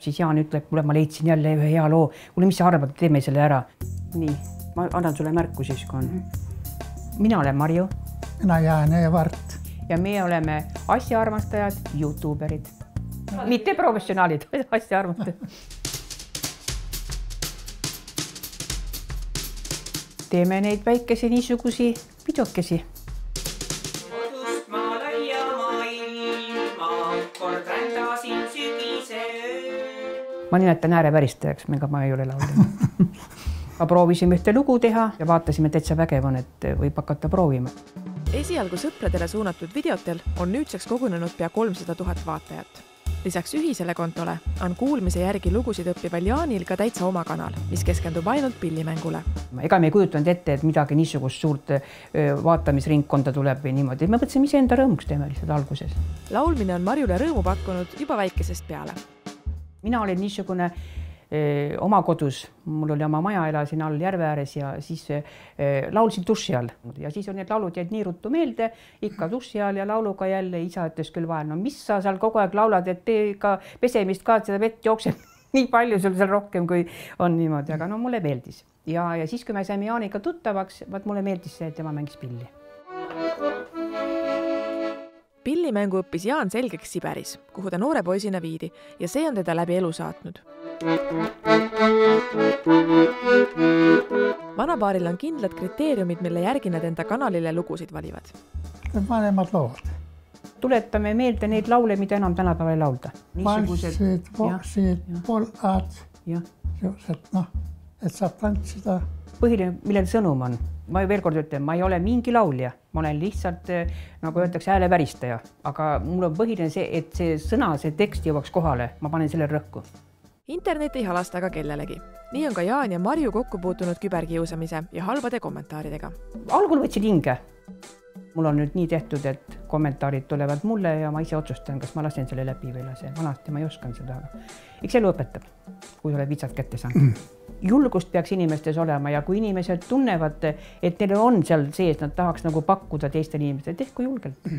Siis Jaan ütleb, kuule, ma leidsin jälle ühe hea loo. Kuule, mis sa arvad, teeme selle ära? Nii, ma annan sulle märku siis, kui on. Mina olen Marju. Mina Jaan ja Vart. Ja meie oleme asjaarmastajad, youtuberid. Mitte professionaalid, asjaarmastajad. Teeme neid väikesi niisugusi videokesi. Kodust ma laia maailma, kord rändasin sügise. Ma nimetan ääreväristajaks, millega ma ei ole laulda. Ma proovisime ühte lugu teha ja vaatasime täitsa vägevan, et võib hakata proovima. Esialgu sõpradele suunatud videotel on nüüdseks kogunenud pea 300 000 vaatajat. Lisaks ühisele kontole on kuulmise järgi lugusid õppival Jaanil ka täitsa oma kanal, mis keskendub ainult pillimängule. Ega me ei kujutanud ette, et midagi niisugust suurt vaatamisringkonda tuleb või niimoodi. Me mõtlesime ise enda rõõmuks teeme lihtsalt alguses. Laulmine on Marjule rõõmu pakkunud juba väikesest peale. Mina olin niisugune oma kodus, mul oli oma maja, elasin all järve ääres ja siis laulsin duši all. Ja siis on need laulud jäid nii ruttu meelde, ikka duši all ja lauluga jälle isa ütles küll vahel, no mis sa seal kogu aeg laulad, et tee ka pesemist ka, et seda vett jookseb nii palju sul seal rohkem, kui on niimoodi, aga no mulle meeldis. Ja siis, kui me saime Jaaniga tuttavaks, mulle meeldis see, et tema mängis pilli. Pillimängu õppis Jaan selgeks Siberis, kuhu ta noore poisina viidi ja see on teda läbi elu saatnud. Vanapaaril on kindlad kriteeriumid, mille järgi nad enda kanalile lugusid valivad. Vanemad lood. Tuletame meelde neid laule, mida enam tänapäeval ei laulda. Valssid, voksid, polad. Et saab tantsida. Põhiline, millel sõnum on. Ma veel kord ütlen, ma ei ole mingi laulja. Ma olen lihtsalt, nagu öeldakse, hääleväristaja. Aga mul on põhiline see, et see sõna, see tekst jõuaks kohale. Ma panen selle rõhku. Internet ei halasta aga kellelegi. Nii on ka Jaan ja Marju kokku puutunud küberkiusamise ja halbade kommentaaridega. Algul võtsid hinge. Mul on nüüd nii tehtud, et kommentaarid tulevad mulle ja ma ise otsustan, kas ma lasen selle läbi või lase. Vanasti ma ei oskan seda. Eks elu õpetab, kui oled vitsad kätte saanud. Julgust peaks inimestes olema ja kui inimesed tunnevad, et neil on seal sees, nad tahaks nagu pakkuda teistele inimestele, tehku julgelt.